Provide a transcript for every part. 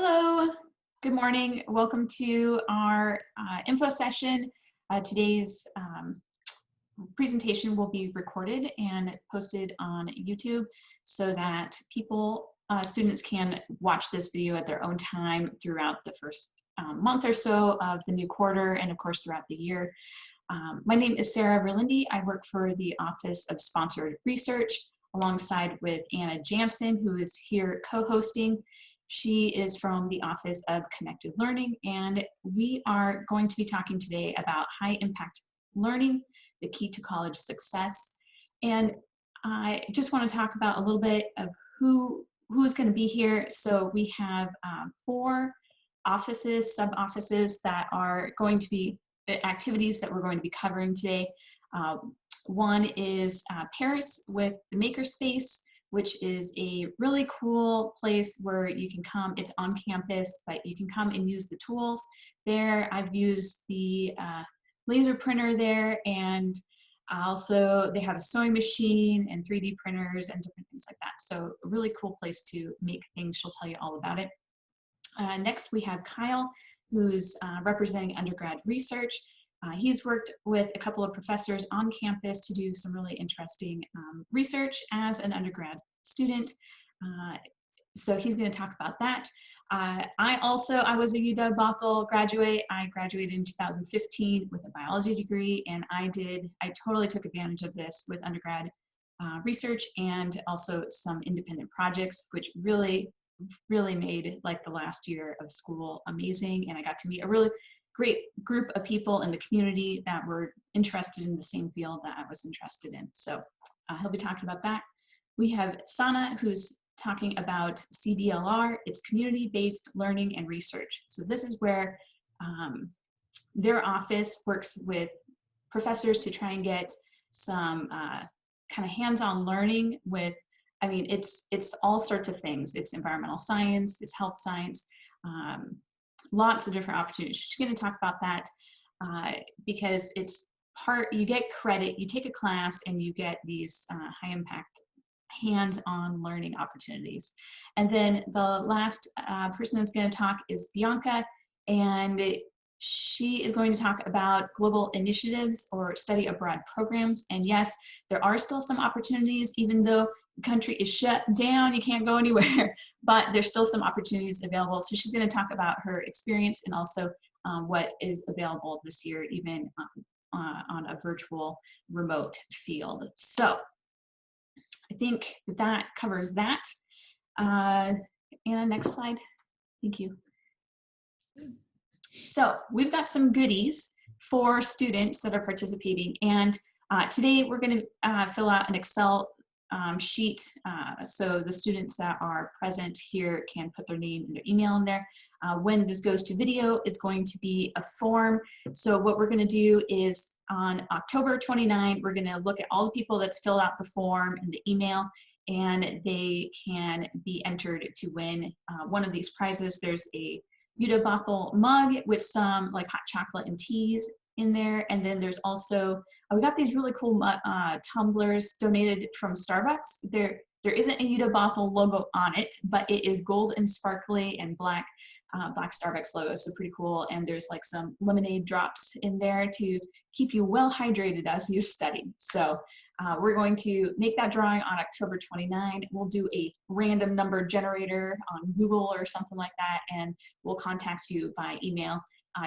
Hello, good morning. Welcome to our info session. Today's presentation will be recorded and posted on YouTube so that students can watch this video at their own time throughout the first month or so of the new quarter and of course throughout the year. My name is Sarah Verlindi. I work for the Office of Sponsored Research alongside with Anna Jansen, who is here co-hosting. She is from the Office of Connected Learning, and we are going to be talking today about high impact learning, the key to college success. And I just want to talk about a little bit of who's going to be here. So we have 4 offices, sub-offices that are going to be activities that we're going to be covering today. One is Paris with the Makerspace, which is a really cool place where you can come. It's on campus, but you can come and use the tools there. I've used the laser printer there, and also they have a sewing machine and 3D printers and different things like that. So a really cool place to make things. She'll tell you all about it. Next, we have Kyle, who's representing Undergrad Research. He's worked with a couple of professors on campus to do some really interesting research as an undergrad student. So he's going to talk about that. I was a UW Bothell graduate. I graduated in 2015 with a biology degree, and I totally took advantage of this with undergrad research and also some independent projects, which really made like the last year of school amazing. And I got to meet a really great group of people in the community that were interested in the same field that I was interested in. So he'll be talking about that. We have Sana, who's talking about CBLR. It's community-based learning and research. So this is where their office works with professors to try and get some kind of hands-on learning with, it's all sorts of things. It's environmental science, it's health science, lots of different opportunities. She's going to talk about that because you get credit, you take a class and you get these high impact hands-on learning opportunities. And then the last person that's going to talk is Bianca, and she is going to talk about global initiatives or study abroad programs. And yes, there are still some opportunities, even though the country is shut down, you can't go anywhere, but there's still some opportunities available. So she's going to talk about her experience and also what is available this year, even on a virtual remote field. So I think that covers that. Anna, next slide. Thank you. So we've got some goodies for students that are participating, and today we're going to fill out an Excel sheet so the students that are present here can put their name and their email in there. When this goes to video, it's going to be a form. So what we're going to do is on October 29, we're going to look at all the people that's filled out the form and the email, and they can be entered to win one of these prizes. There's a UW Bothell mug with some like hot chocolate and teas in there, and then there's also we got these really cool tumblers donated from Starbucks. There isn't a UW Bothell logo on it, but it is gold and sparkly and black Starbucks logo, so pretty cool. And there's like some lemonade drops in there to keep you well hydrated as you study. So we're going to make that drawing on October 29. We'll do a random number generator on Google or something like that, and we'll contact you by email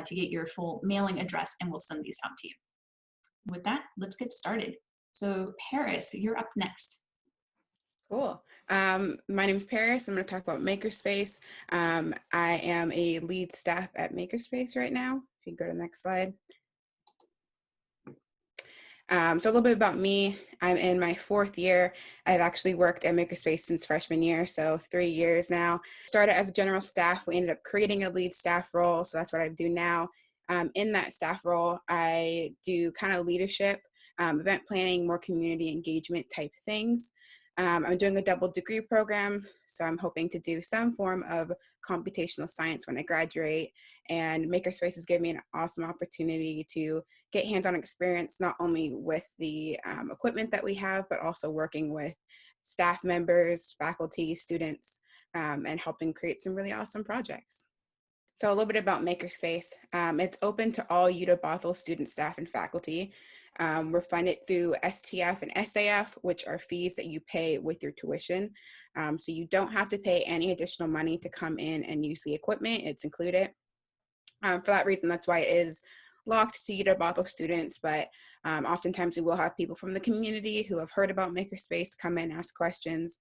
to get your full mailing address, and we'll send these out to you. With that, let's get started. So Paris, you're up next. Cool. My name is Paris. I'm going to talk about Makerspace. I am a lead staff at Makerspace right now. If you can go to the next slide. So a little bit about me. I'm in my 4th year. I've actually worked at Makerspace since freshman year, so 3 years now. Started as a general staff. We ended up creating a lead staff role, so that's what I do now. In that staff role, I do kind of leadership, event planning, more community engagement type things. I'm doing a double degree program, so I'm hoping to do some form of computational science when I graduate, and Makerspace has given me an awesome opportunity to get hands-on experience, not only with the equipment that we have, but also working with staff members, faculty, students, and helping create some really awesome projects. So a little bit about Makerspace. It's open to all UW Bothell students, staff, and faculty. We're funded through STF and SAF, which are fees that you pay with your tuition. So you don't have to pay any additional money to come in and use the equipment. It's included. For that reason, that's why it is locked to UW Bothell students, but oftentimes we will have people from the community who have heard about Makerspace come in, ask questions.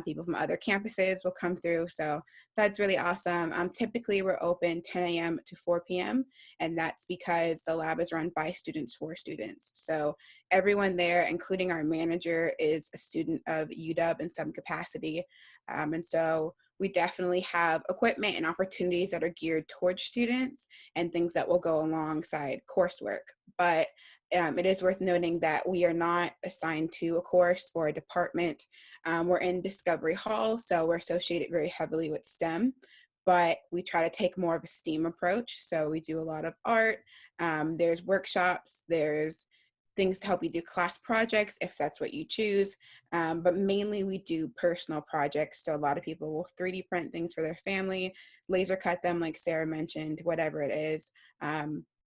People from other campuses will come through, so that's really awesome. Typically, we're open 10 a.m. to 4 p.m., and that's because the lab is run by students for students. So everyone there, including our manager, is a student of UW in some capacity, and so we definitely have equipment and opportunities that are geared towards students and things that will go alongside coursework. But it is worth noting that we are not assigned to a course or a department. We're in Discovery Hall, so we're associated very heavily with STEM, but we try to take more of a STEAM approach. So we do a lot of art, there's workshops, there's things to help you do class projects if that's what you choose. But mainly we do personal projects. So a lot of people will 3D print things for their family, laser cut them like Sarah mentioned, whatever it is.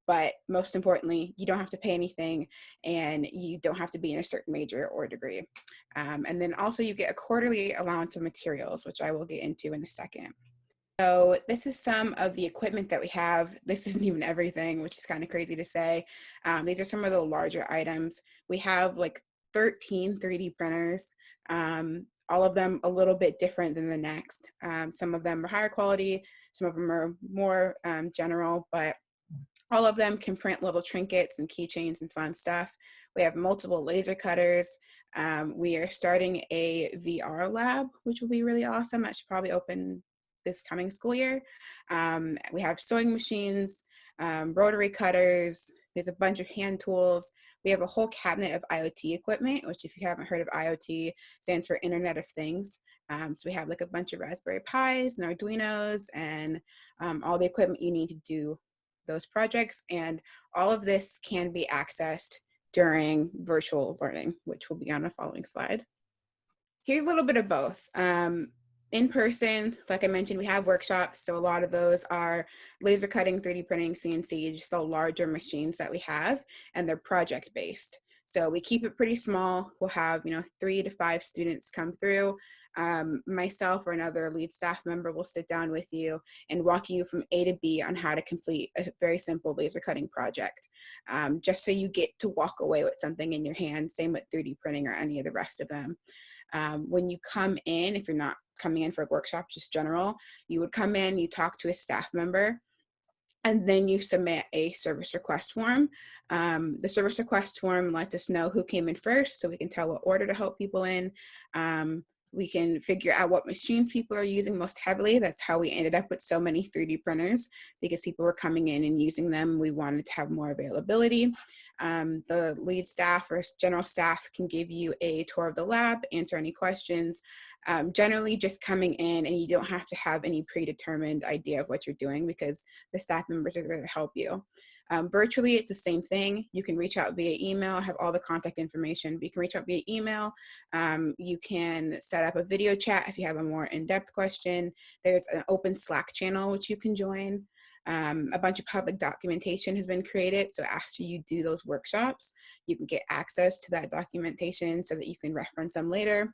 But most importantly, you don't have to pay anything and you don't have to be in a certain major or degree. And then also you get a quarterly allowance of materials, which I will get into in a second. So this is some of the equipment that we have. This isn't even everything, which is kind of crazy to say. These are some of the larger items. We have like 13 3D printers, all of them a little bit different than the next. Some of them are higher quality, some of them are more general, but all of them can print little trinkets and keychains and fun stuff. We have multiple laser cutters. We are starting a VR lab, which will be really awesome. That should probably open this coming school year. We have sewing machines, rotary cutters. There's a bunch of hand tools. We have a whole cabinet of IoT equipment, which if you haven't heard of IoT, stands for Internet of Things. So we have like a bunch of Raspberry Pis and Arduinos and all the equipment you need to do those projects. And all of this can be accessed during virtual learning, which will be on the following slide. Here's a little bit of both. In person, like I mentioned, we have workshops. So a lot of those are laser cutting, 3D printing, CNC, just the larger machines that we have, and they're project based. So we keep it pretty small. We'll have, 3 to 5 students come through. Myself or another lead staff member will sit down with you and walk you from A to B on how to complete a very simple laser cutting project, just so you get to walk away with something in your hand. Same with 3D printing or any of the rest of them. When you come in, if you're not coming in for a workshop, just general, you would come in, you talk to a staff member, and then you submit a service request form. The service request form lets us know who came in first, so we can tell what order to help people in. We can figure out what machines people are using most heavily. That's how we ended up with so many 3D printers, because people were coming in and using them. We wanted to have more availability. The lead staff or general staff can give you a tour of the lab, answer any questions. Generally just coming in, and you don't have to have any predetermined idea of what you're doing because the staff members are there to help you. Virtually, it's the same thing. You can reach out via email. I have all the contact information, but you can reach out via email. You can set up a video chat if you have a more in-depth question. There's an open Slack channel which you can join. A bunch of public documentation has been created. So after you do those workshops, you can get access to that documentation so that you can reference them later.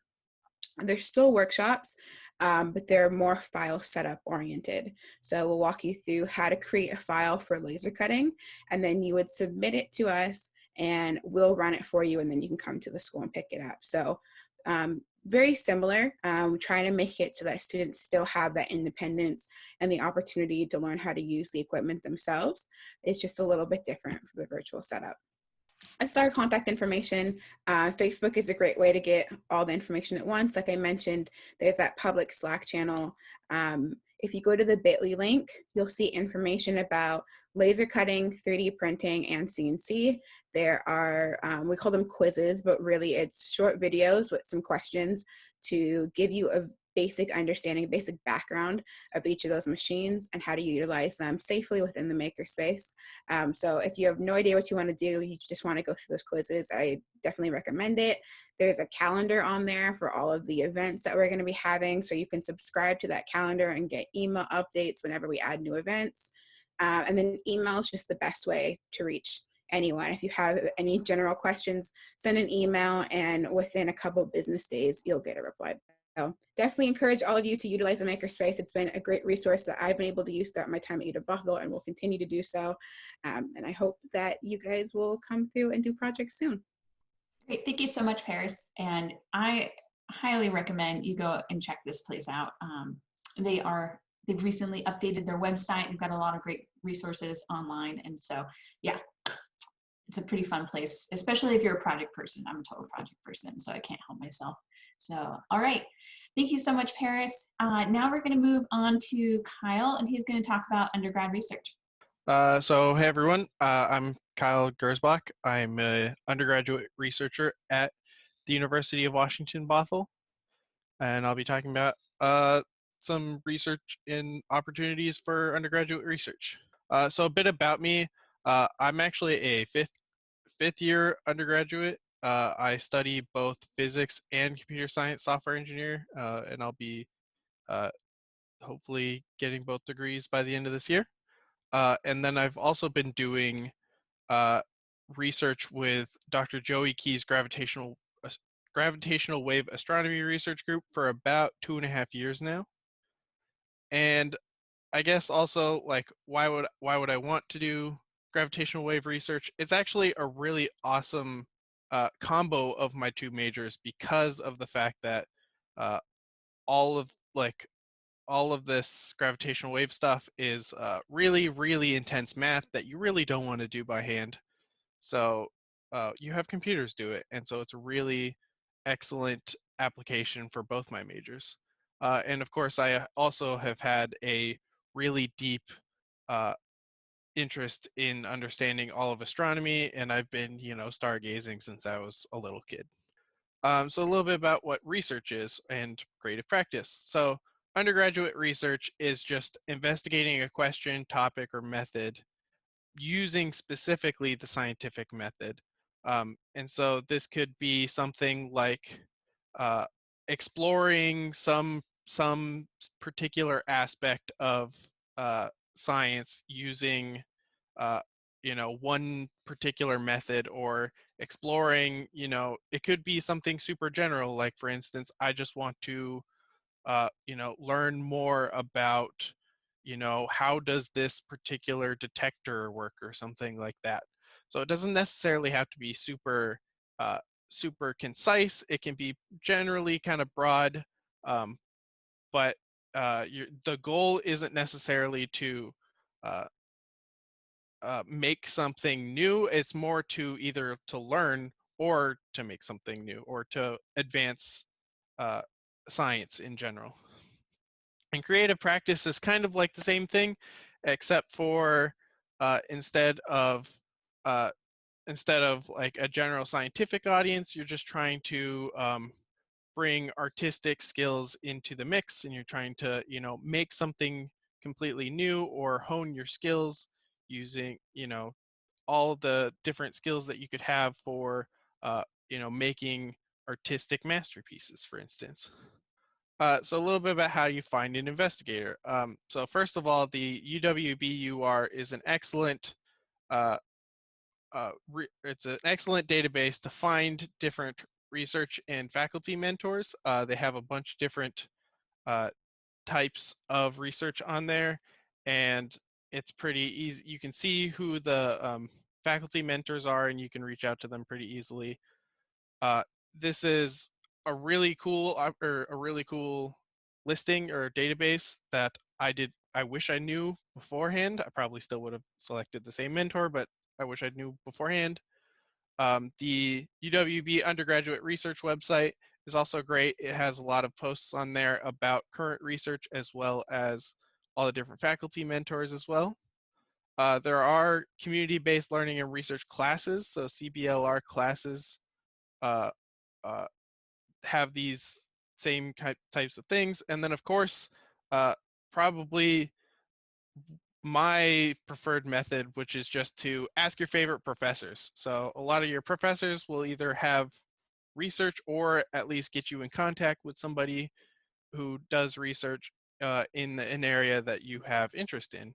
There's still workshops, but they're more file setup oriented. So we'll walk you through how to create a file for laser cutting, and then you would submit it to us and we'll run it for you, and then you can come to the school and pick it up. So very similar. Trying to make it so that students still have that independence and the opportunity to learn how to use the equipment themselves. It's just a little bit different for the virtual setup. That's our contact information. Facebook is a great way to get all the information at once. Like I mentioned, there's that public Slack channel. If you go to the bit.ly link, you'll see information about laser cutting, 3D printing, and CNC. There are, we call them quizzes, but really it's short videos with some questions to give you basic understanding, basic background of each of those machines and how to utilize them safely within the makerspace. So if you have no idea what you want to do, you just want to go through those quizzes, I definitely recommend it. There's a calendar on there for all of the events that we're going to be having, so you can subscribe to that calendar and get email updates whenever we add new events. And then email is just the best way to reach anyone. If you have any general questions, send an email, and within a couple business days, you'll get a reply. So definitely encourage all of you to utilize the Makerspace. It's been a great resource that I've been able to use throughout my time at UW Bothell and will continue to do so. And I hope that you guys will come through and do projects soon. Great. Thank you so much, Paris. And I highly recommend you go and check this place out. They are, they've recently updated their website. They've got a lot of great resources online. And so, yeah, it's a pretty fun place, especially if you're a project person. I'm a total project person, so I can't help myself. So, all right. Thank you so much, Paris. Now we're going to move on to Kyle, and he's going to talk about undergrad research. So hey everyone, I'm Kyle Gersbach. I'm an undergraduate researcher at the University of Washington Bothell, and I'll be talking about some research and opportunities for undergraduate research. So a bit about me, I'm actually a fifth year undergraduate. I study both physics and computer science software engineer, and I'll be uh, hopefully getting both degrees by the end of this year. And then I've also been doing uh, research with Dr. Joey Key's gravitational wave astronomy research group for about 2.5 years now. And I guess also, like, why would I want to do gravitational wave research? It's actually a really awesome combo of my two majors because of the fact that uh, all of like all of this gravitational wave stuff is really, really intense math that you really don't want to do by hand. So you have computers do it. And so it's a really excellent application for both my majors. And of course, I also have had a really deep uh, interest in understanding all of astronomy. And I've been, stargazing since I was a little kid. So a little bit about what research is and creative practice. So undergraduate research is just investigating a question, topic, or method using specifically the scientific method. And so this could be something like uh, exploring some particular aspect of science using uh, one particular method, or exploring, it could be something super general, like for instance, I just want to learn more about, how does this particular detector work or something like that. So it doesn't necessarily have to be uh, super concise. It can be generally kind of broad, um, but the goal isn't necessarily to uh, make something new. It's more to either to learn or to make something new or to advance uh, science in general. And creative practice is kind of like the same thing, except for uh, instead of uh, instead of like a general scientific audience, you're just trying to bring artistic skills into the mix, and you're trying to make something completely new or hone your skills using all the different skills that you could have for making artistic masterpieces, for instance. So a little bit about how you find an investigator. So first of all, the UWBUR is an excellent uh, it's an excellent database to find different research and faculty mentors. They have a bunch of different uh, types of research on there, and it's pretty easy. You can see who the faculty mentors are, and you can reach out to them pretty easily. Uh, this is a really cool or a really cool listing or database that I wish I knew beforehand. I probably still would have selected the same mentor, but I wish I knew beforehand. The UWB Undergraduate Research website is also great. It has a lot of posts on there about current research, as well as all the different faculty mentors as well. There are community-based learning and research classes, so CBLR classes uh, uh, have these same types of things. And then, of course, probably my preferred method, which is just to ask your favorite professors. So a lot of your professors will either have research or at least get you in contact with somebody who does research in an area that you have interest in.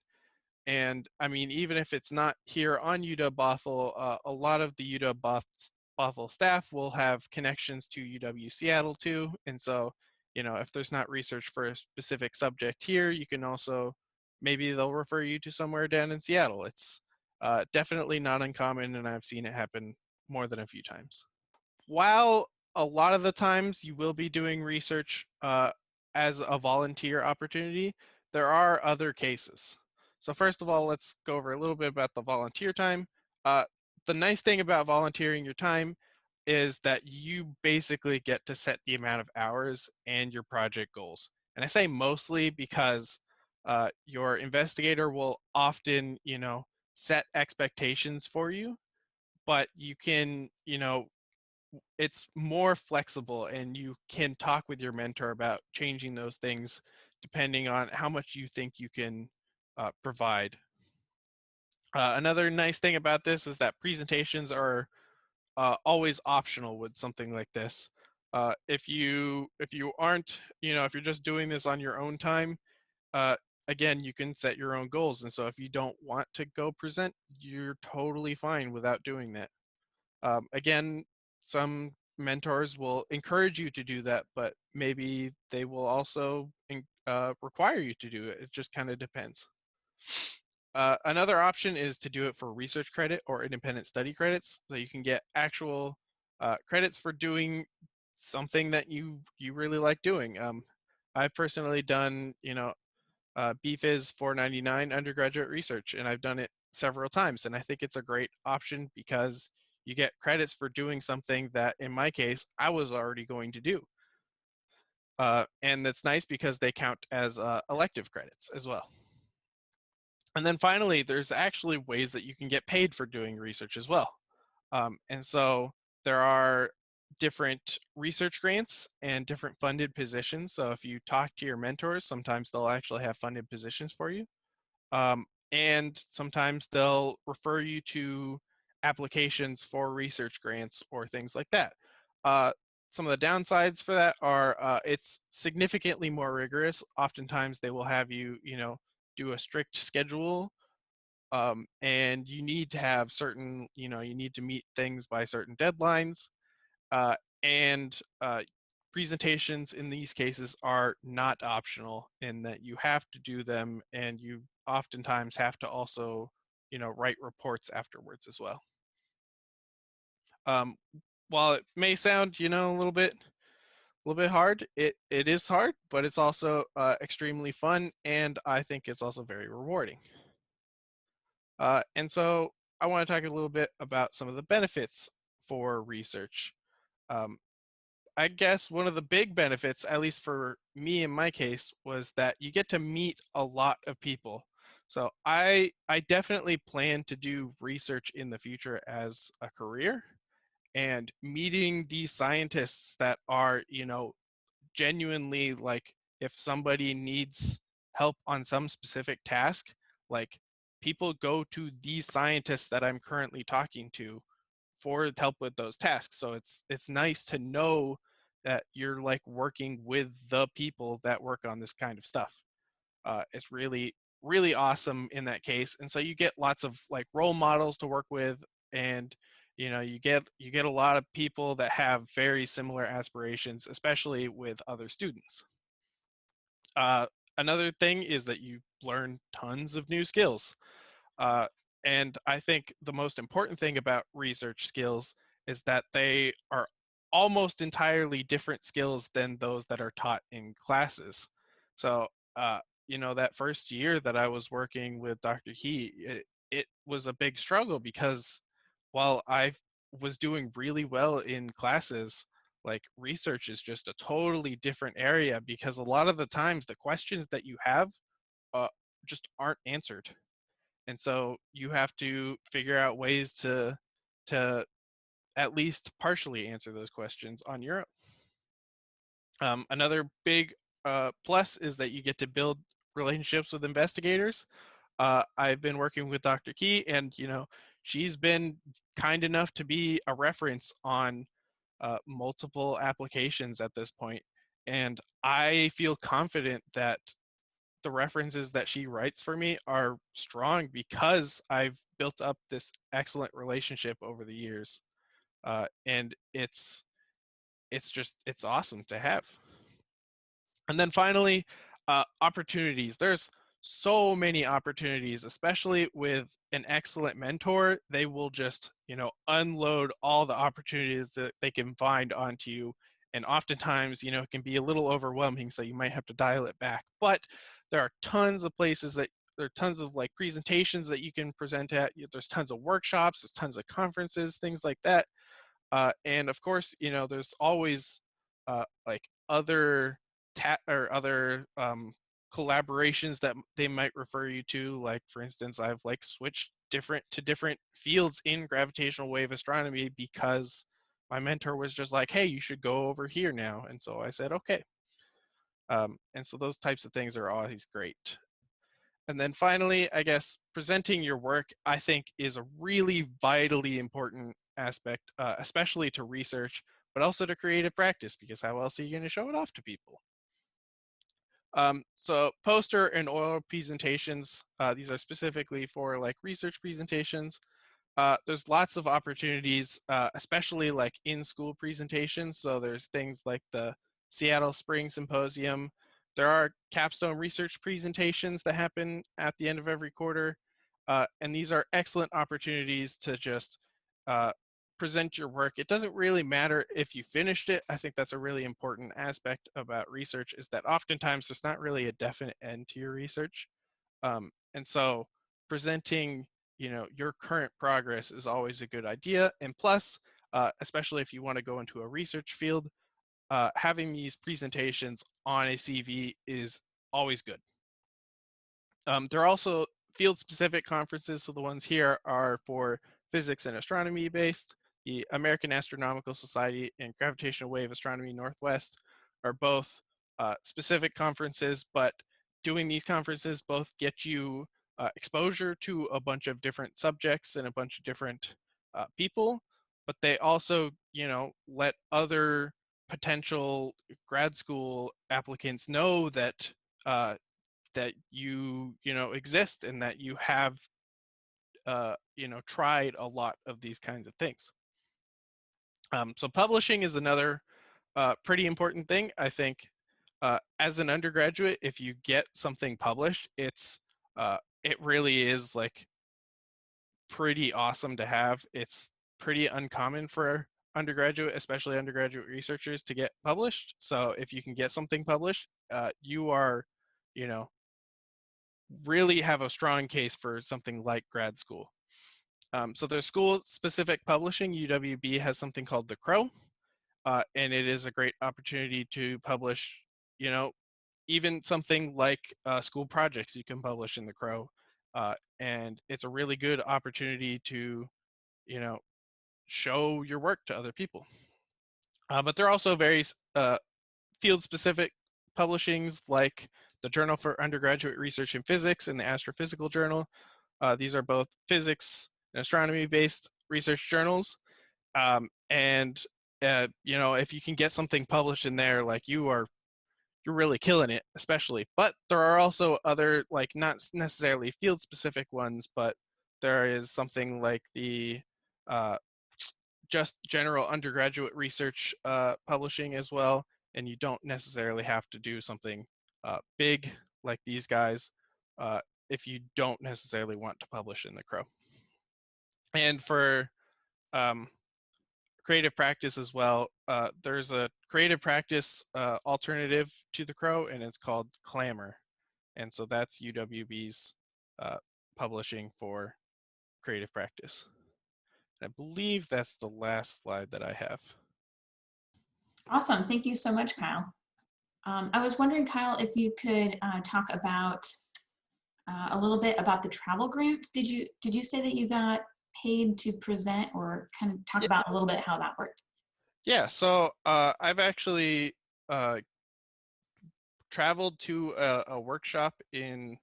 And I mean, even if it's not here on UW Bothell, a lot of the Bothell staff will have connections to UW Seattle too. And so, if there's not research for a specific subject here, you can also, maybe they'll refer you to somewhere down in Seattle. It's definitely not uncommon, and I've seen it happen more than a few times. While a lot of the times you will be doing research as a volunteer opportunity, there are other cases. So first of all, let's go over a little bit about the volunteer time. Uh, the nice thing about volunteering your time is that you basically get to set the amount of hours and your project goals. And I say mostly because your investigator will often, set expectations for you, but you can, it's more flexible and you can talk with your mentor about changing those things depending on how much you think you can provide. Another nice thing about this is that presentations are always optional with something like this. If you aren't, if you're just doing this on your own time, uh, again, you can set your own goals. And so if you don't want to go present, you're totally fine without doing that. Again, some mentors will encourage you to do that, but maybe they will also require you to do it. It just kind of depends. Another option is to do it for research credit or independent study credits, so you can get actual credits for doing something that you really like doing. I've personally done, BPhys 499 undergraduate research, and I've done it several times. And I think it's a great option because you get credits for doing something that, in my case, I was already going to do. And that's nice because they count as elective credits as well. And then finally, there's actually ways that you can get paid for doing research as well. And so there are different research grants and different funded positions. So if you talk to your mentors, sometimes they'll actually have funded positions for you. And sometimes they'll refer you to applications for research grants or things like that. Some of the downsides for that are it's significantly more rigorous. Oftentimes they will have you, do a strict schedule, and you need to have certain, you need to meet things by certain deadlines. Uh, and presentations in these cases are not optional in that you have to do them, and you oftentimes have to also, write reports afterwards as well. Um, while it may sound, a little bit hard, it is hard, but it's also extremely fun, and I think it's also very rewarding. And so I want to talk a little bit about some of the benefits for research. Um, I guess one of the big benefits, at least for me in my case, was that you get to meet a lot of people. So I definitely plan to do research in the future as a career, and meeting these scientists that are, genuinely, like, if somebody needs help on some specific task, like, people go to these scientists that I'm currently talking to for help with those tasks. So it's nice to know that you're, like, working with the people that work on this kind of stuff. It's really, really awesome in that case. And so you get lots of, like, role models to work with, and you get a lot of people that have very similar aspirations, especially with other students. Uh, Another thing is that you learn tons of new skills. Uh, and I think the most important thing about research skills is that they are almost entirely different skills than those that are taught in classes. So, uh, that first year that I was working with Dr. He, it was a big struggle because while I was doing really well in classes, like, research is just a totally different area because a lot of the times the questions that you have uh, just aren't answered, and so you have to figure out ways to at least partially answer those questions on your own. Another big plus is that you get to build relationships with investigators. I've been working with Dr. Key, and she's been kind enough to be a reference on multiple applications at this point, and I feel confident that the references that she writes for me are strong because I've built up this excellent relationship over the years, and it's awesome to have. And then finally, opportunities. There's so many opportunities, especially with an excellent mentor. They will just, unload all the opportunities that they can find onto you. And oftentimes, it can be a little overwhelming, so you might have to dial it back. But there are tons of places that there are tons of like presentations that you can present at. There's tons of workshops, there's tons of conferences, things like that. And of course, there's always like other or other collaborations that they might refer you to. Like for instance, I've like switched different fields in gravitational wave astronomy because my mentor was just like, "Hey, you should go over here now," and so I said, "Okay." And so those types of things are always great. And then finally, I guess presenting your work, I think, is a really vitally important aspect, especially to research, but also to creative practice, because how else are you going to show it off to people? So poster and oral presentations, these are specifically for like research presentations. There's lots of opportunities, especially like in-school presentations. So there's things like the Seattle Spring Symposium. There are capstone research presentations that happen at the end of every quarter. And these are excellent opportunities to just uh, present your work. It doesn't really matter if you finished it. I think that's a really important aspect about research, is that oftentimes there's not really a definite end to your research. And so presenting your current progress is always a good idea. And plus, especially if you want to go into a research field, having these presentations on a CV is always good. There are also field-specific conferences, so the ones here are for physics and astronomy based. The American Astronomical Society and Gravitational Wave Astronomy Northwest are both specific conferences, but doing these conferences both get you exposure to a bunch of different subjects and a bunch of different people, but they also, let other potential grad school applicants know that you exist and that you have tried a lot of these kinds of things. So publishing is another pretty important thing. I think as an undergraduate, if you get something published, it really is like pretty awesome to have. It's pretty uncommon for undergraduate, especially undergraduate researchers, to get published. So if you can get something published, you are, you know, really have a strong case for something like grad school. So there's school-specific publishing. UWB has something called the Crow, and it is a great opportunity to publish, even something like school projects you can publish in the Crow. And it's a really good opportunity to, you know, show your work to other people. But there are also various field-specific publishings like the Journal for Undergraduate Research in Physics and the Astrophysical Journal. These are both physics and astronomy-based research journals. And if you can get something published in there, like you're really killing it, especially. But there are also other, like, not necessarily field-specific ones, but there is something like the uh, just general undergraduate research publishing as well, and you don't necessarily have to do something big like these guys if you don't necessarily want to publish in the Crow. And for creative practice as well, there's a creative practice alternative to the Crow, and it's called Clamor. And so that's UWB's publishing for creative practice. I believe that's the last slide that I have. Awesome. Thank you so much, Kyle. I was wondering, Kyle, if you could talk about a little bit about the travel grant. Did you say that you got paid to present, or kind of talk Yeah, about a little bit how that worked? yeah. So I've actually traveled to a workshop in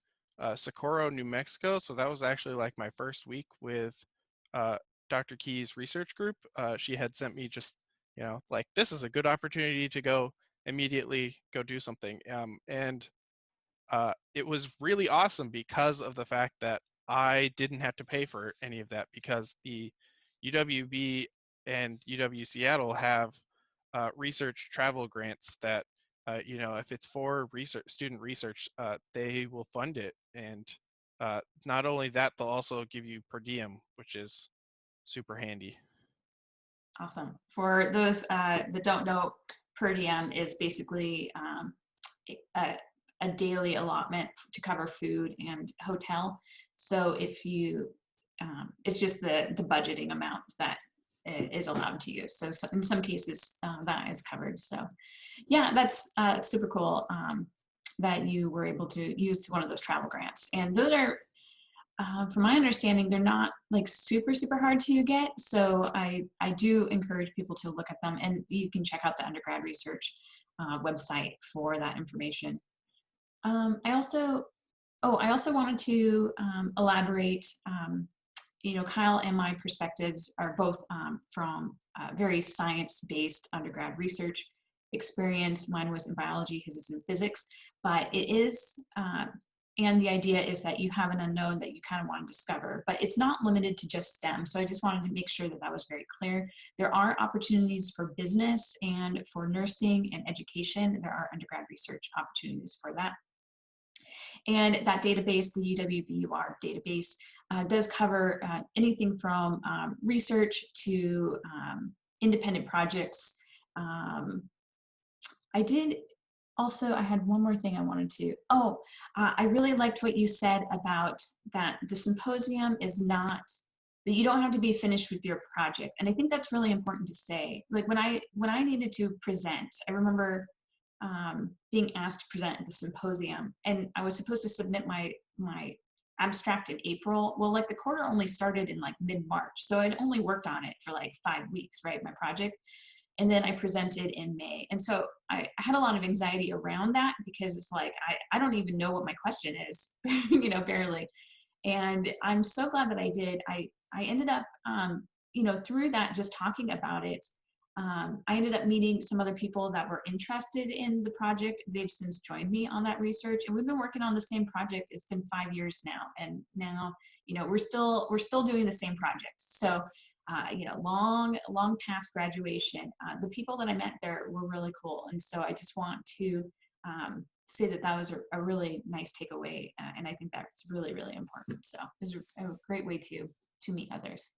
Socorro, New Mexico. So that was actually like my first week with uh, Dr. Key's research group. She had sent me just, like, this is a good opportunity to go immediately go do something. And it was really awesome because of the fact that I didn't have to pay for any of that, because the UWB and UW Seattle have research travel grants that, if it's for research, student research, they will fund it. And not only that, they'll also give you per diem, which is super handy. Awesome. For those that don't know, per diem is basically a, a daily allotment to cover food and hotel. So if you, it's just the budgeting amount that is allowed to use. So, in some cases that is covered. So yeah, that's super cool that you were able to use one of those travel grants. And those are, from my understanding, they're not like super hard to get. So I do encourage people to look at them, and you can check out the Undergrad Research website for that information. I also wanted to elaborate. Kyle and my perspectives are both from very science-based undergrad research experience. Mine was in biology, his is in physics, but it is, and the idea is that you have an unknown that you kind of want to discover, but it's not limited to just STEM. So I just wanted to make sure that that was very clear. There are opportunities for business and for nursing and education. There are undergrad research opportunities for that. And that database, the UWBUR database, does cover anything from research to independent projects. I had one more thing I wanted to, I really liked what you said about that the symposium is not, that you don't have to be finished with your project. And I think that's really important to say. Like when I needed to present, I remember being asked to present at the symposium, and I was supposed to submit my abstract in April. Well, like the quarter only started in like mid-March, so I'd only worked on it for like 5 weeks, right, my project. And then I presented in May. And so I had a lot of anxiety around that, because it's like, I don't even know what my question is, barely. And I'm so glad that I did. I ended up, through that, just talking about it, I ended up meeting some other people that were interested in the project. They've since joined me on that research, and we've been working on the same project. It's been 5 years now, and now, we're still doing the same project. So, long past graduation, the people that I met there were really cool, and so I just want to say that that was a really nice takeaway, and I think that's really important. So it was a great way to meet others.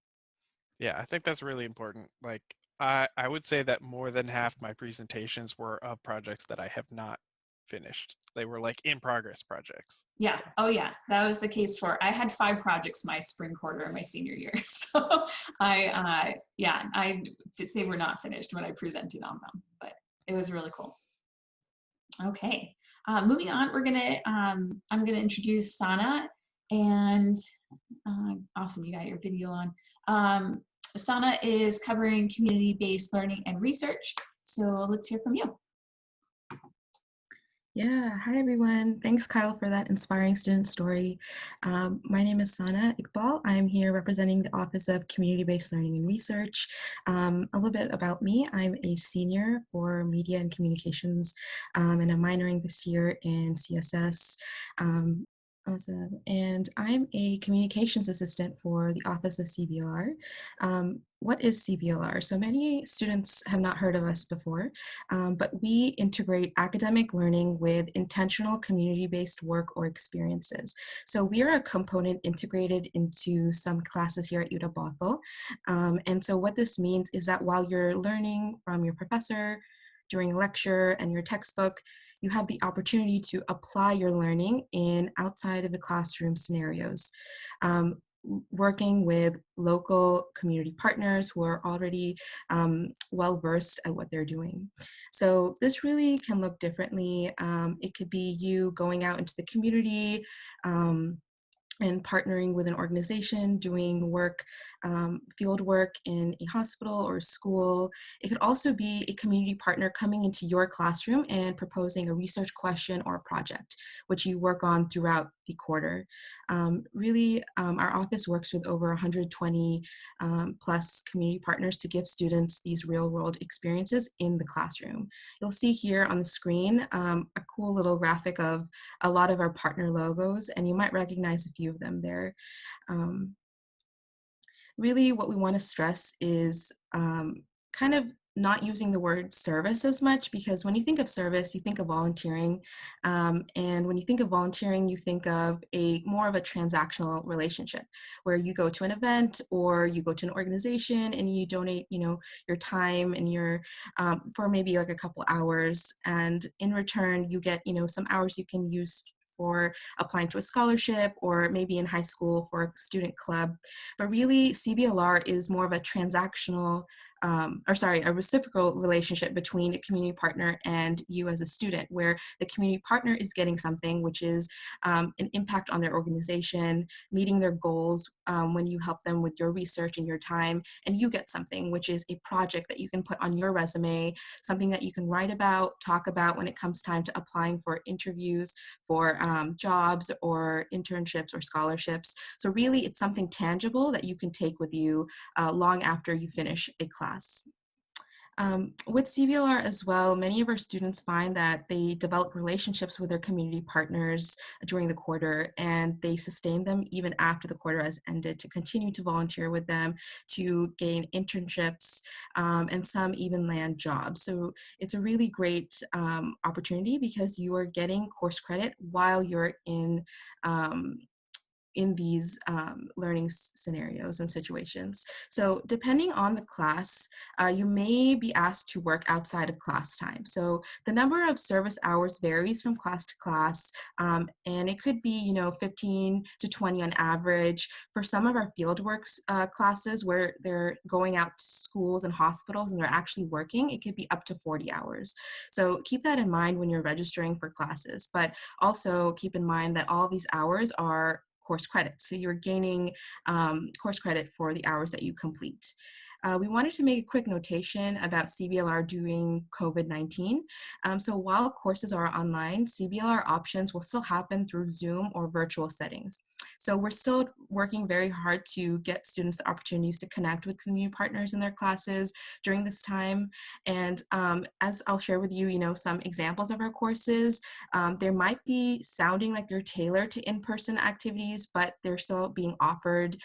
Yeah, I think that's really important. Like, I would say that more than half my presentations were of projects that I have not finished. They were like in progress projects. Yeah. Oh, yeah. That was the case for. I had 5 projects my spring quarter of my senior year. So they were not finished when I presented on them, but it was really cool. Okay. Moving on, I'm gonna introduce Sana, and awesome, you got your video on. Sana is covering community-based learning and research. So let's hear from you. Yeah, hi everyone. Thanks, Kyle, for that inspiring student story. My name is Sana Iqbal. I'm here representing the Office of Community-Based Learning and Research. A little bit about me. I'm a senior for Media and Communications, and I'm minoring this year in CSS. Awesome. And I'm a communications assistant for the Office of CBLR. What is CBLR? So many students have not heard of us before, but we integrate academic learning with intentional community-based work or experiences. So we are a component integrated into some classes here at UW Bothell. And so what this means is that while you're learning from your professor during a lecture and your textbook, you have the opportunity to apply your learning in outside of the classroom scenarios. Working with local community partners who are already well-versed at what they're doing. So this really can look differently. It could be you going out into the community, and partnering with an organization, doing work, field work in a hospital or school. It could also be a community partner coming into your classroom and proposing a research question or a project, which you work on throughout the quarter. Our office works with over 120 plus community partners to give students these real world experiences in the classroom. You'll see here on the screen a cool little graphic of a lot of our partner logos, and you might recognize a few of them there. Um, Really what we want to stress is kind of not using the word service as much, because when you think of service, you think of volunteering. And when you think of volunteering, you think of a more of a transactional relationship where you go to an event or you go to an organization and you donate, your time and your for maybe like a couple hours. And in return, you get, some hours you can use for applying to a scholarship, or maybe in high school for a student club. But really, CBLR is more of a transactional, a reciprocal relationship between a community partner and you as a student, where the community partner is getting something, which is an impact on their organization, meeting their goals when you help them with your research and your time, and you get something, which is a project that you can put on your resume, something that you can write about, talk about when it comes time to applying for interviews for jobs or internships or scholarships. So really, it's something tangible that you can take with you long after you finish a class. With CBLR as well, many of our students find that they develop relationships with their community partners during the quarter, and they sustain them even after the quarter has ended to continue to volunteer with them, to gain internships, and some even land jobs. So it's a really great opportunity because you are getting course credit while you're um, in these learning scenarios and situations. So depending on the class, you may be asked to work outside of class time. So the number of service hours varies from class to class, and it could be 15 to 20 on average. For some of our fieldworks classes where they're going out to schools and hospitals and they're actually working, it could be up to 40 hours. So keep that in mind when you're registering for classes, but also keep in mind that all these hours are course credit. So you're gaining course credit for the hours that you complete. We wanted to make a quick notation about CBLR during COVID-19. So while courses are online, CBLR options will still happen through Zoom or virtual settings. So we're still working very hard to get students the opportunities to connect with community partners in their classes during this time. And as I'll share with you, some examples of our courses, there might be sounding like they're tailored to in-person activities, but they're still being offered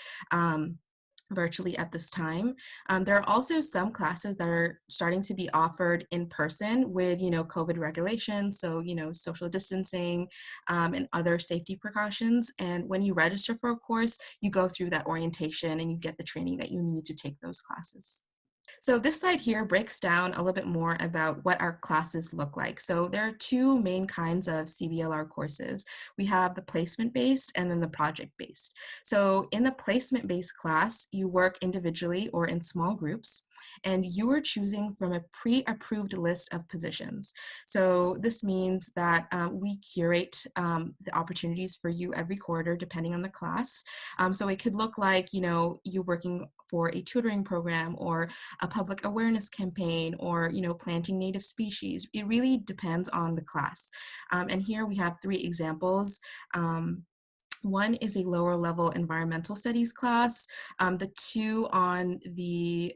virtually at this time. There are also some classes that are starting to be offered in person with, COVID regulations, so, social distancing and other safety precautions. And when you register for a course, you go through that orientation and you get the training that you need to take those classes. So this slide here breaks down a little bit more about what our classes look like. So there are two main kinds of CBLR courses. We have the placement-based and then the project-based. So in the placement-based class, you work individually or in small groups, and you are choosing from a pre-approved list of positions. So this means that we curate the opportunities for you every quarter depending on the class. So it could look like, you working for a tutoring program or a public awareness campaign or, planting native species. It really depends on the class. And here we have 3 examples. One is a lower level environmental studies class. The 2 on the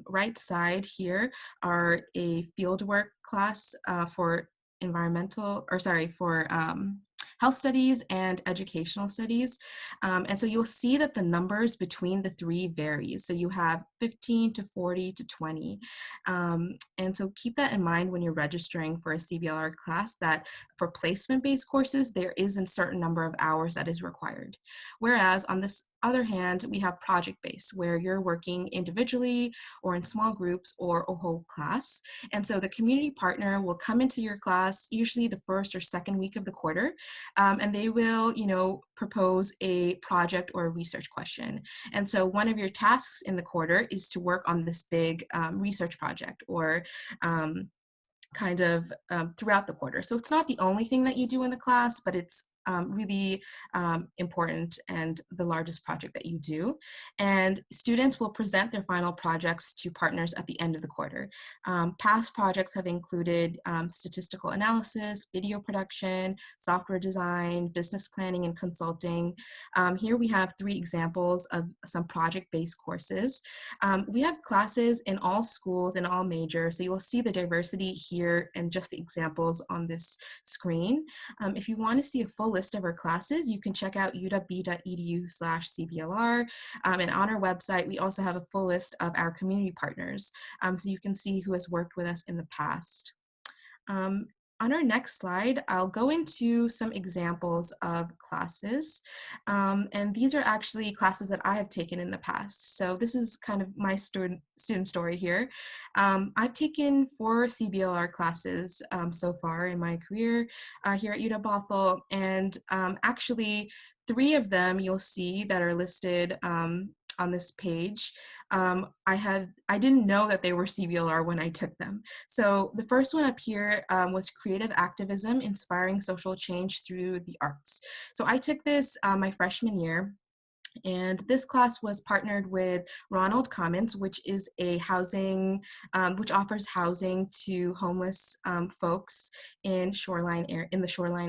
right side here are a fieldwork class for health studies and educational studies. And so you'll see that the numbers between the 3 varies. So you have 15 to 40 to 20. And so keep that in mind when you're registering for a CBLR class, that for placement-based courses, there is a certain number of hours that is required. Whereas on this other hand, we have project-based, where you're working individually or in small groups or a whole class. And so the community partner will come into your class, usually the first or second week of the quarter, and they will, propose a project or a research question. And so one of your tasks in the quarter is to work on this big research project or throughout the quarter. So it's not the only thing that you do in the class, but it's really important and the largest project that you do. And students will present their final projects to partners at the end of the quarter. Past projects have included statistical analysis, video production, software design, business planning, and consulting. Here we have 3 examples of some project-based courses. We have classes in all schools and all majors, so you will see the diversity here and just the examples on this screen. If you want to see a full list of our classes, you can check out uwb.edu/CBLR. And on our website, we also have a full list of our community partners, so you can see who has worked with us in the past. On our next slide, I'll go into some examples of classes. And these are actually classes that I have taken in the past. So this is kind of my student story here. I've taken 4 CBLR classes so far in my career here at UW Bothell. And actually, 3 of them you'll see that are listed on this page. I didn't know that they were CBLR when I took them. So the first one up here was Creative Activism, Inspiring Social Change Through the Arts. So I took this my freshman year. And this class was partnered with Ronald Commons, which is a housing, which offers housing to homeless folks in the shoreline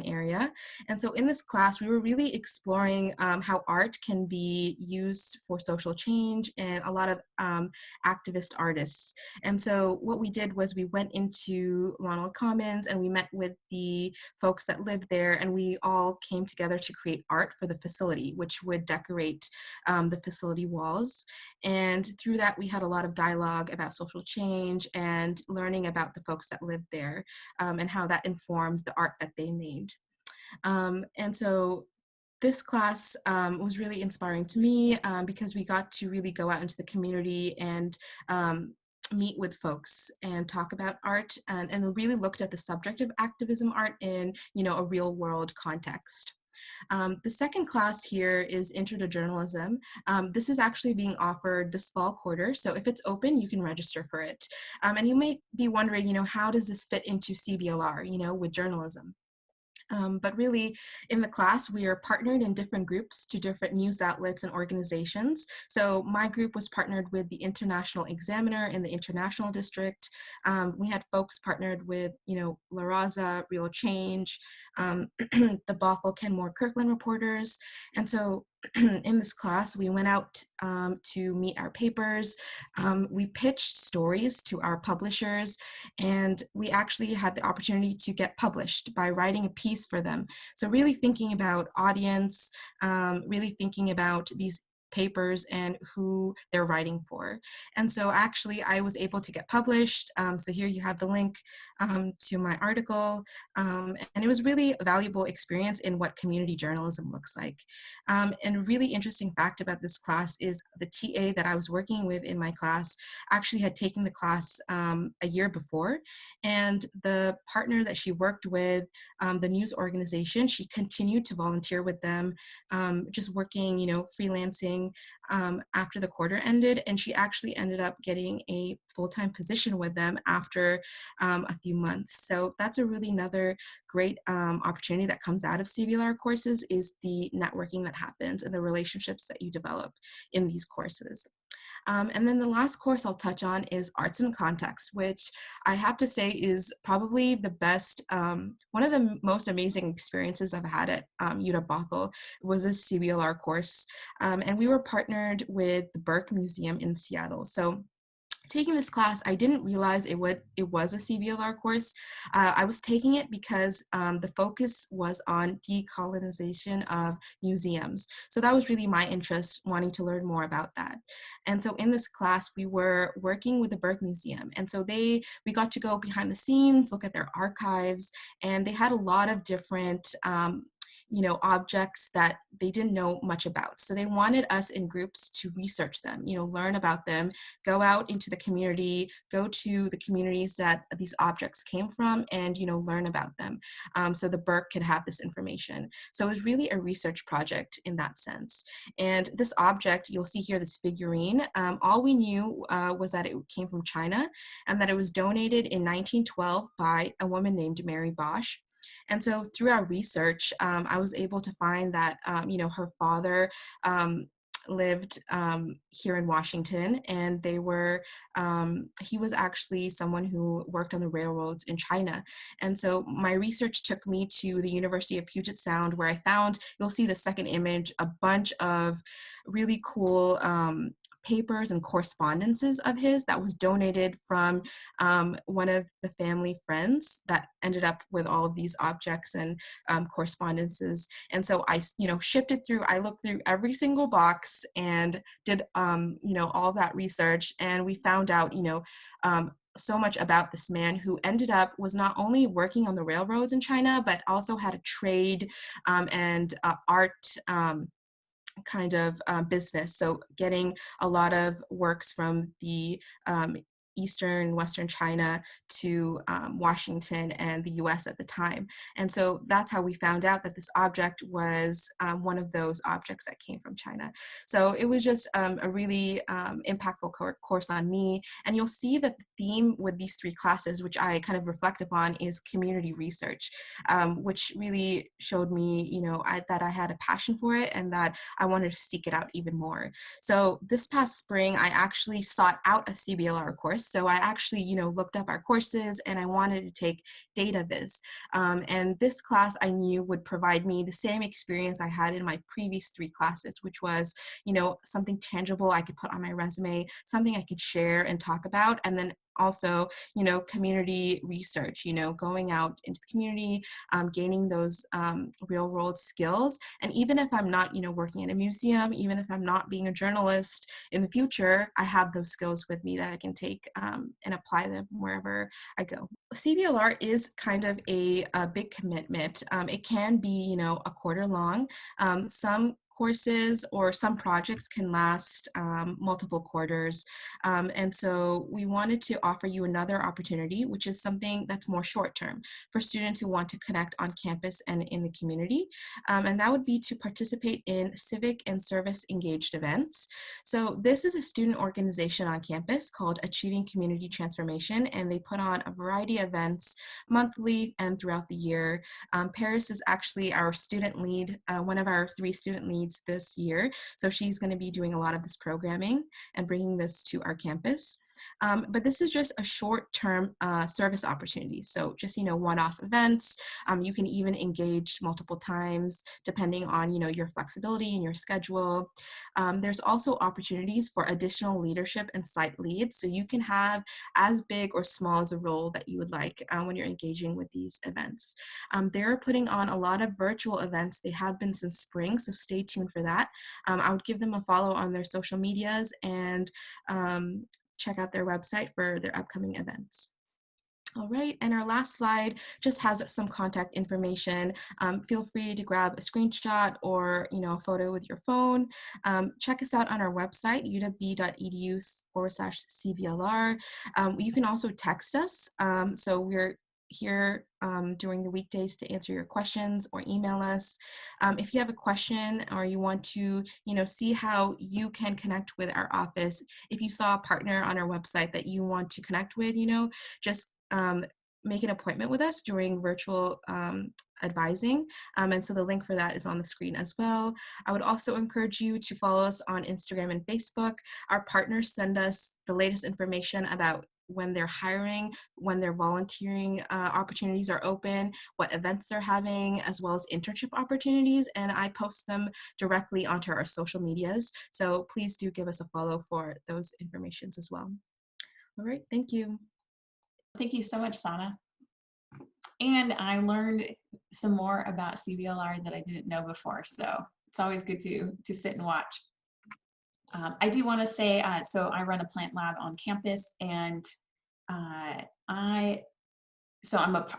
area. And so in this class, we were really exploring how art can be used for social change and a lot of activist artists. And so what we did was we went into Ronald Commons and we met with the folks that lived there, and we all came together to create art for the facility, which would decorate the facility walls. And through that, we had a lot of dialogue about social change and learning about the folks that lived there and how that informed the art that they made. And so this class was really inspiring to me because we got to really go out into the community and meet with folks and talk about art, and really looked at the subject of activism art in, a real world context. The second class here is Intro to Journalism. This is actually being offered this fall quarter, so if it's open, you can register for it. And you may be wondering, how does this fit into CBLR, with journalism? But really, in the class, we are partnered in different groups to different news outlets and organizations. So my group was partnered with the International Examiner in the International District. We had folks partnered with, La Raza, Real Change, the Bothell Kenmore Kirkland reporters. And so in this class, we went out to meet our papers. We pitched stories to our publishers, and we actually had the opportunity to get published by writing a piece for them. So really thinking about audience, really thinking about these papers and who they're writing for. And so actually I was able to get published. So here you have the link to my article. And it was really a valuable experience in what community journalism looks like. And a really interesting fact about this class is the TA that I was working with in my class actually had taken the class a year before. And the partner that she worked with, the news organization, she continued to volunteer with them, just working, freelancing after the quarter ended, and she actually ended up getting a full-time position with them after a few months. So that's a really another great opportunity that comes out of CBLR courses, is the networking that happens and the relationships that you develop in these courses. And then the last course I'll touch on is Arts in Context, which I have to say is probably the best, one of the most amazing experiences I've had at UW Bothell was a CBLR course. And we were partnered with the Burke Museum in Seattle. So taking this class, I didn't realize it was a CBLR course. I was taking it because the focus was on decolonization of museums. So that was really my interest, wanting to learn more about that. And so in this class, we were working with the Burke Museum. And so we got to go behind the scenes, look at their archives, and they had a lot of different objects that they didn't know much about. So they wanted us in groups to research them, learn about them, go out into the community, go to the communities that these objects came from, and, learn about them. So the Burke could have this information. So it was really a research project in that sense. And this object, you'll see here, this figurine, all we knew was that it came from China and that it was donated in 1912 by a woman named Mary Bosch. And so through our research, I was able to find that, her father lived here in Washington, and he was actually someone who worked on the railroads in China. And so my research took me to the University of Puget Sound, where I found, you'll see the second image, a bunch of really cool papers and correspondences of his that was donated from one of the family friends that ended up with all of these objects and correspondences. And so I, I looked through every single box and did, all of that research. And we found out, so much about this man who ended up was not only working on the railroads in China, but also had a trade and art kind of business. So getting a lot of works from the Eastern, Western China to Washington and the US at the time. And so that's how we found out that this object was one of those objects that came from China. So it was just a really impactful course on me. And you'll see that the theme with these three classes, which I kind of reflect upon, is community research, which really showed me, that I had a passion for it and that I wanted to seek it out even more. So this past spring, I actually sought out a CBLR course. So I actually, looked up our courses and I wanted to take data viz. And this class I knew would provide me the same experience I had in my previous three classes, which was, something tangible I could put on my resume, something I could share and talk about, and then also, community research, going out into the community, gaining those real world skills. And even if I'm not, working in a museum, even if I'm not being a journalist in the future, I have those skills with me that I can take and apply them wherever I go. CBLR is kind of a big commitment. It can be, a quarter long. Some courses or some projects can last multiple quarters. And so we wanted to offer you another opportunity, which is something that's more short term for students who want to connect on campus and in the community. And that would be to participate in civic and service engaged events. So this is a student organization on campus called Achieving Community Transformation, and they put on a variety of events monthly and throughout the year. Paris is actually our student lead, one of our 3 student leads this year. So she's going to be doing a lot of this programming and bringing this to our campus. But this is just a short-term service opportunity. So just, one-off events. You can even engage multiple times depending on, your flexibility and your schedule. There's also opportunities for additional leadership and site leads. So you can have as big or small as a role that you would like when you're engaging with these events. They're putting on a lot of virtual events. They have been since spring, so stay tuned for that. I would give them a follow on their social medias and check out their website for their upcoming events. All right, and our last slide just has some contact information. Feel free to grab a screenshot or a photo with your phone. Check us out on our website, uw.edu/CBLR. You can also text us. So we're here during the weekdays to answer your questions, or email us. If you have a question or you want to, see how you can connect with our office, if you saw a partner on our website that you want to connect with, just make an appointment with us during virtual advising. And so the link for that is on the screen as well. I would also encourage you to follow us on Instagram and Facebook. Our partners send us the latest information about when they're hiring, when their volunteering opportunities are open, what events they're having, as well as internship opportunities. And I post them directly onto our social medias. So please do give us a follow for those informations as well. All right, thank you. Thank you so much, Sana. And I learned some more about CBLR that I didn't know before, so it's always good to sit and watch. I do want to say, so I run a plant lab on campus, and I'm a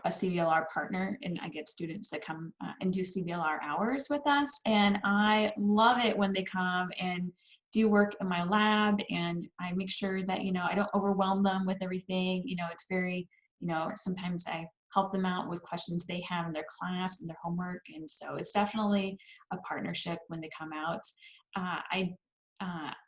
CBLR partner, and I get students that come and do CBLR hours with us, and I love it when they come and do work in my lab, and I make sure that, I don't overwhelm them with everything. It's very, sometimes I help them out with questions they have in their class and their homework, and so it's definitely a partnership when they come out.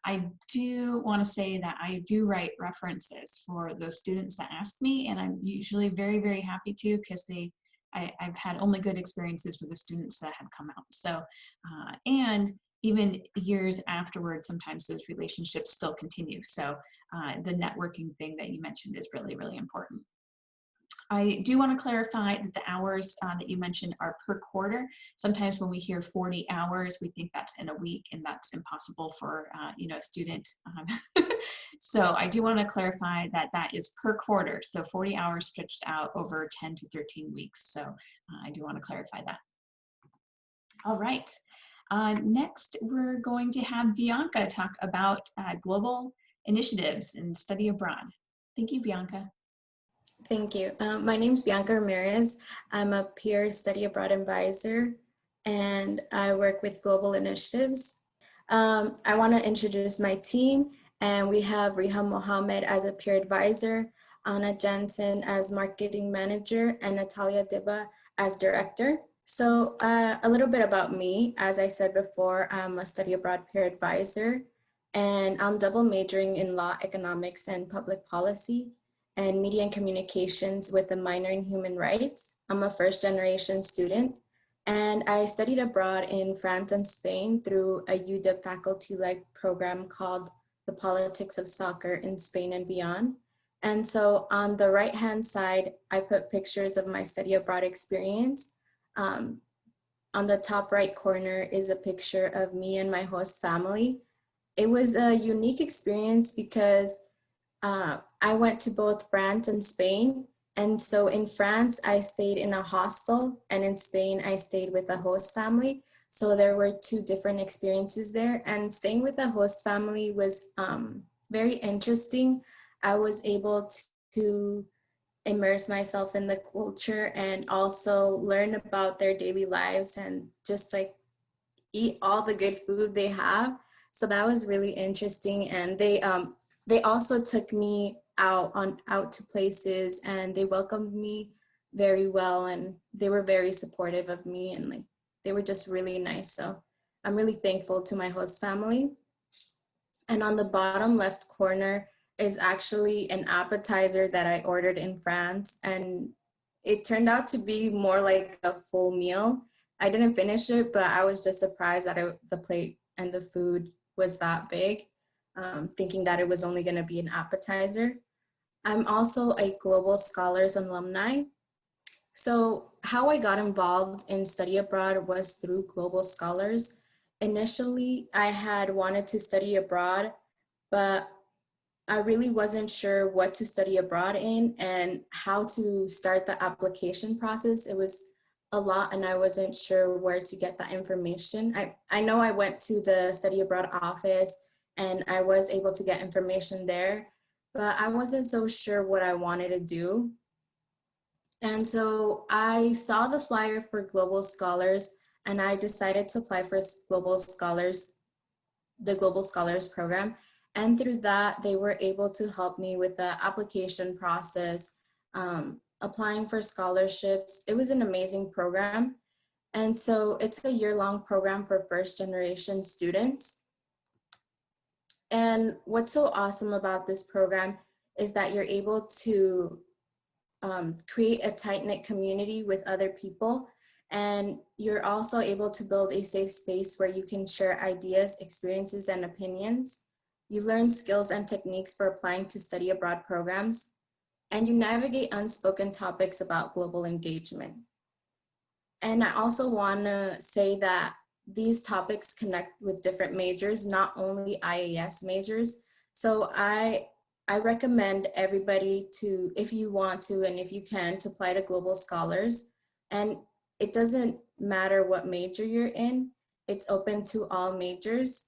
I do want to say that I do write references for those students that ask me, and I'm usually very, very happy to, because they I've had only good experiences with the students that have come out. So, and even years afterwards, sometimes those relationships still continue. So the networking thing that you mentioned is really, really important. I do want to clarify that the hours that you mentioned are per quarter. Sometimes when we hear 40 hours, we think that's in a week, and that's impossible for a student. So I do want to clarify that that is per quarter. So 40 hours stretched out over 10 to 13 weeks. So I do want to clarify that. All right. Next, we're going to have Bianca talk about global initiatives and study abroad. Thank you, Bianca. Thank you. My name is Bianca Ramirez. I'm a peer study abroad advisor, and I work with global initiatives. I want to introduce my team, and we have Riham Mohammed as a peer advisor, Anna Jensen as marketing manager, and Natalia Dibba as director. So a little bit about me. As I said before, I'm a study abroad peer advisor, and I'm double majoring in law, economics, and public policy, and media and communications with a minor in human rights. I'm a first generation student, and I studied abroad in France and Spain through a UW faculty-led program called The Politics of Soccer in Spain and Beyond. And so on the right-hand side, I put pictures of my study abroad experience. On the top right corner is a picture of me and my host family. It was a unique experience because I went to both France and Spain. And so in France, I stayed in a hostel, and in Spain, I stayed with a host family. So there were two different experiences there. And staying with a host family was very interesting. I was able to immerse myself in the culture and also learn about their daily lives and just like eat all the good food they have. So that was really interesting. And they also took me out to places, and they welcomed me very well, and they were very supportive of me, and like they were just really nice. So I'm really thankful to my host family. And on the bottom left corner is actually an appetizer that I ordered in France, and it turned out to be more like a full meal. I didn't finish it, but I was just surprised that the plate and the food was that big, thinking that it was only going to be an appetizer. I'm also a Global Scholars alumni. So how I got involved in study abroad was through Global Scholars. Initially, I had wanted to study abroad, but I really wasn't sure what to study abroad in and how to start the application process. It was a lot, and I wasn't sure where to get that information. I know I went to the study abroad office and I was able to get information there, but I wasn't so sure what I wanted to do. And so I saw the flyer for Global Scholars, and I decided to apply for Global Scholars, the Global Scholars program. And through that, they were able to help me with the application process, applying for scholarships. It was an amazing program. And so it's a year-long program for first-generation students. And what's so awesome about this program is that you're able to create a tight-knit community with other people. And you're also able to build a safe space where you can share ideas, experiences, and opinions. You learn skills and techniques for applying to study abroad programs, and you navigate unspoken topics about global engagement. And I also want to say that these topics connect with different majors, not only IAS majors. So I recommend everybody to, if you want to and if you can, to apply to Global Scholars. And it doesn't matter what major you're in, it's open to all majors.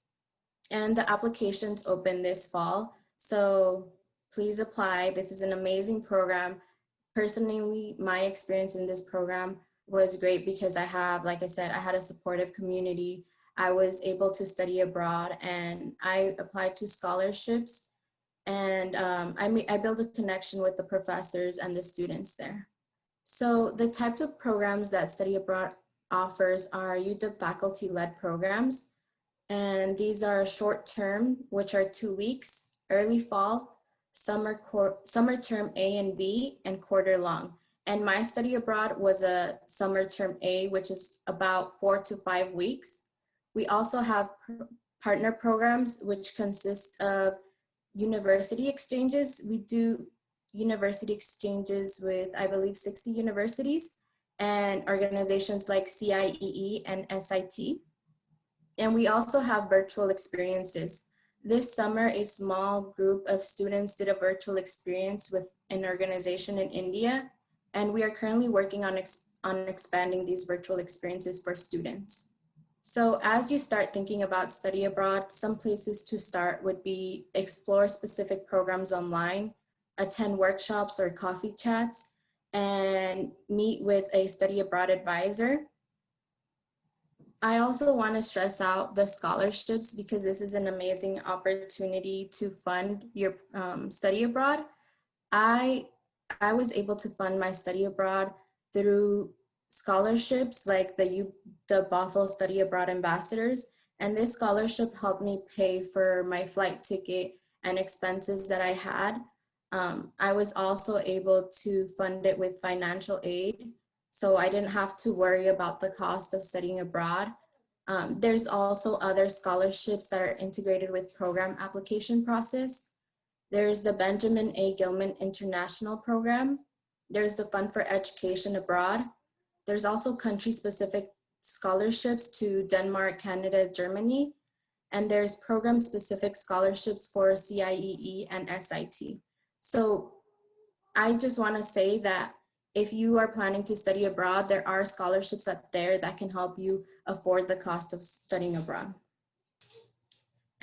And the application's open this fall. So please apply. This is an amazing program. Personally, my experience in this program was great because I have, like I said, I had a supportive community. I was able to study abroad, and I applied to scholarships, and I built a connection with the professors and the students there. So the types of programs that study abroad offers are UW faculty-led programs, and these are short term, which are 2 weeks, early fall, summer term A and B, and quarter long. And my study abroad was a summer term A, which is about 4 to 5 weeks. We also have partner programs, which consist of university exchanges. We do university exchanges with, I believe, 60 universities and organizations like CIEE and SIT. And we also have virtual experiences. This summer, a small group of students did a virtual experience with an organization in India, and we are currently working on expanding these virtual experiences for students. So as you start thinking about study abroad, some places to start would be explore specific programs online, attend workshops or coffee chats, and meet with a study abroad advisor. I also want to stress out the scholarships because this is an amazing opportunity to fund your study abroad. I was able to fund my study abroad through scholarships like the UW Bothell Study Abroad Ambassadors, and this scholarship helped me pay for my flight ticket and expenses that I had. I was also able to fund it with financial aid, so I didn't have to worry about the cost of studying abroad. There's also other scholarships that are integrated with program application process. There's the Benjamin A. Gilman International Program. There's the Fund for Education Abroad. There's also country-specific scholarships to Denmark, Canada, Germany. And there's program-specific scholarships for CIEE and SIT. So I just want to say that if you are planning to study abroad, there are scholarships out there that can help you afford the cost of studying abroad.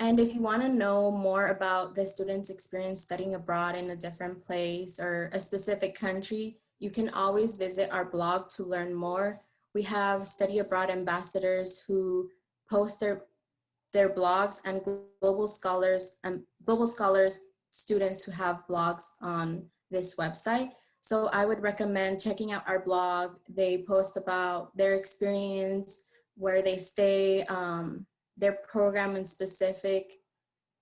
And if you want to know more about the student's experience studying abroad in a different place or a specific country, you can always visit our blog to learn more. We have study abroad ambassadors who post their blogs, and global scholars students who have blogs on this website. So I would recommend checking out our blog. They post about their experience, where they stay, their program in specific.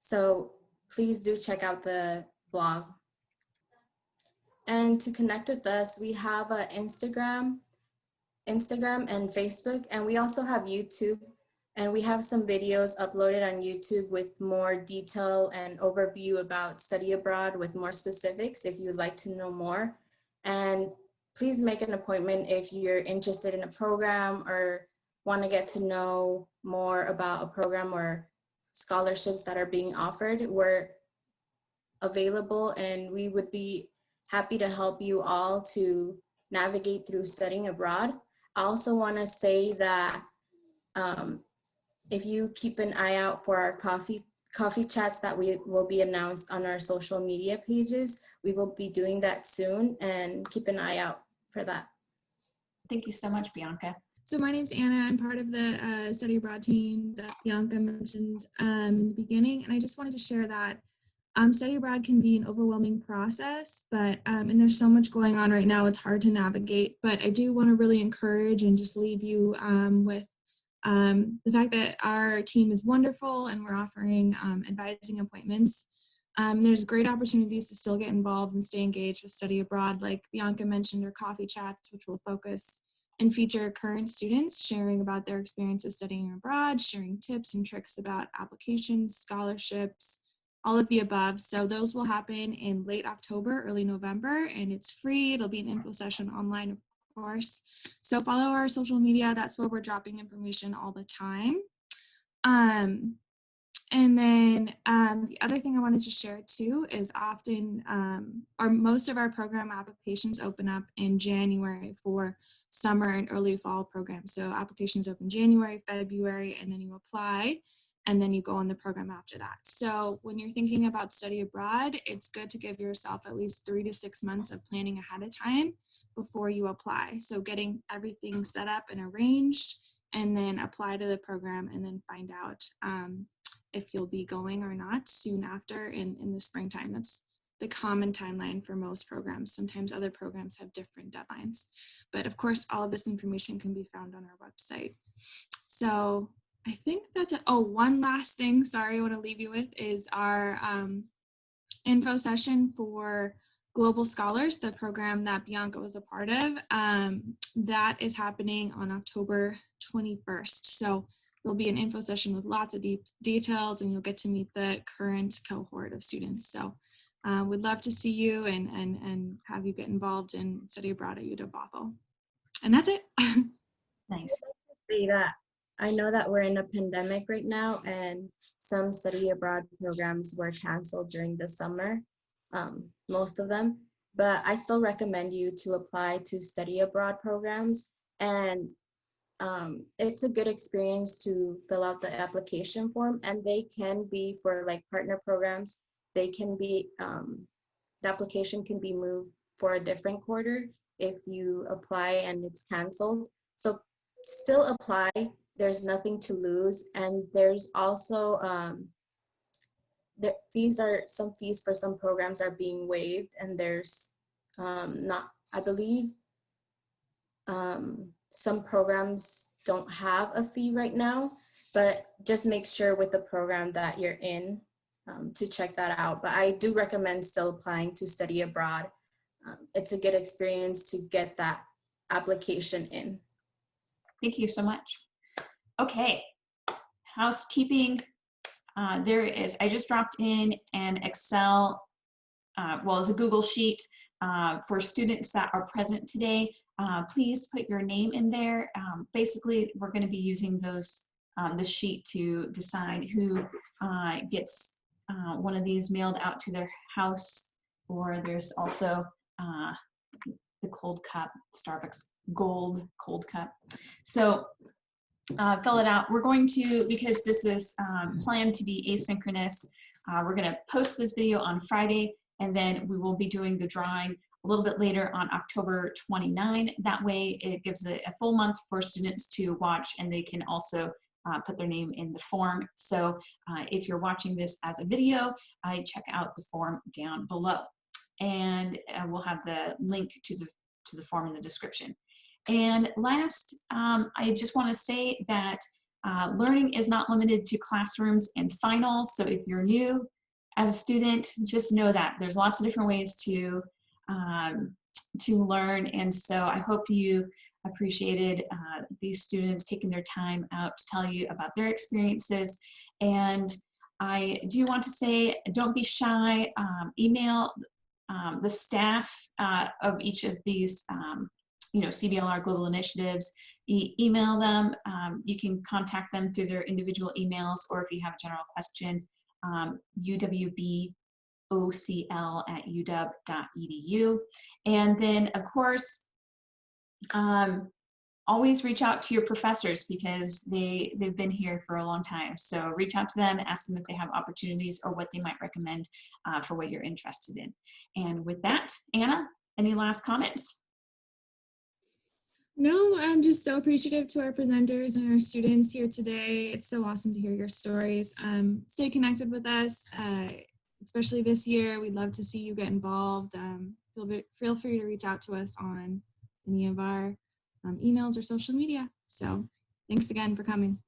So please do check out the blog. And to connect with us, we have an Instagram and Facebook, and we also have YouTube. And we have some videos uploaded on YouTube with more detail and overview about study abroad with more specifics if you would like to know more. And please make an appointment if you're interested in a program or want to get to know more about a program or scholarships that are being offered. We're available and we would be happy to help you all to navigate through studying abroad. I also want to say that if you keep an eye out for our coffee chats that we will be announced on our social media pages, we will be doing that soon, and keep an eye out for that. Thank you so much, Bianca. So my name's Anna. I'm part of the study abroad team that Bianca mentioned in the beginning, and I just wanted to share that study abroad can be an overwhelming process, but and there's so much going on right now, it's hard to navigate. But I do want to really encourage and just leave you with the fact that our team is wonderful and we're offering advising appointments. There's great opportunities to still get involved and stay engaged with study abroad, like Bianca mentioned, or coffee chats, which will focus and feature current students sharing about their experiences studying abroad, sharing tips and tricks about applications, scholarships, all of the above. So those will happen in late October, early November, and it's free. It'll be an info session online, of course. So follow our social media. That's where we're dropping information all the time. And then the other thing I wanted to share too is often, or most of our program applications open up in January for summer and early fall programs. So applications open January, February, and then you apply, and then you go on the program after that. So when you're thinking about study abroad, it's good to give yourself at least 3 to 6 months of planning ahead of time before you apply. So getting everything set up and arranged, and then apply to the program, and then find out if you'll be going or not soon after in the springtime. That's the common timeline for most programs. Sometimes other programs have different deadlines. But of course, all of this information can be found on our website. So I think that's it. Oh, one last thing, sorry, I want to leave you with is our info session for Global Scholars, the program that Bianca was a part of. That is happening on October 21st. So there'll be an info session with lots of deep details, and you'll get to meet the current cohort of students. So we'd love to see you and have you get involved in study abroad at UW Bothell. And that's it. Nice. Say that I know that we're in a pandemic right now, and some study abroad programs were canceled during the summer, most of them, but I still recommend you to apply to study abroad programs. And it's a good experience to fill out the application form, and they can be for like partner programs. They can be, the application can be moved for a different quarter if you apply and it's canceled. So still apply, there's nothing to lose. And there's also, some fees for some programs are being waived, and there's not, I believe, some programs don't have a fee right now, but just make sure with the program that you're in to check that out. But I do recommend still applying to study abroad. It's a good experience to get that application in. Thank you so much. Okay, housekeeping. There is, I just dropped in an Excel, well, it's a Google Sheet for students that are present today. Please put your name in there. Basically, we're going to be using this sheet to decide who gets one of these mailed out to their house, or there's also the cold cup, Starbucks Gold cold cup. So fill it out. We're going to, because this is planned to be asynchronous, we're going to post this video on Friday, and then we will be doing the drawing a little bit later on October 29. That way it gives a full month for students to watch, and they can also put their name in the form. So if you're watching this as a video, check out the form down below. And we'll have the link to the form in the description. And last, I just want to say that learning is not limited to classrooms and finals. So if you're new as a student, just know that there's lots of different ways to learn. And so I hope you appreciated these students taking their time out to tell you about their experiences. And I do want to say, don't be shy. Email the staff of each of these CBLR global initiatives, email them. You can contact them through their individual emails, or if you have a general question, uwbocl@uw.edu. And then, of course, always reach out to your professors, because they've been here for a long time. So reach out to them, ask them if they have opportunities or what they might recommend for what you're interested in. And with that, Anna, any last comments? No, I'm just so appreciative to our presenters and our students here today. It's so awesome to hear your stories. Stay connected with us, especially this year. We'd love to see you get involved. Feel free to reach out to us on any of our emails or social media. So thanks again for coming.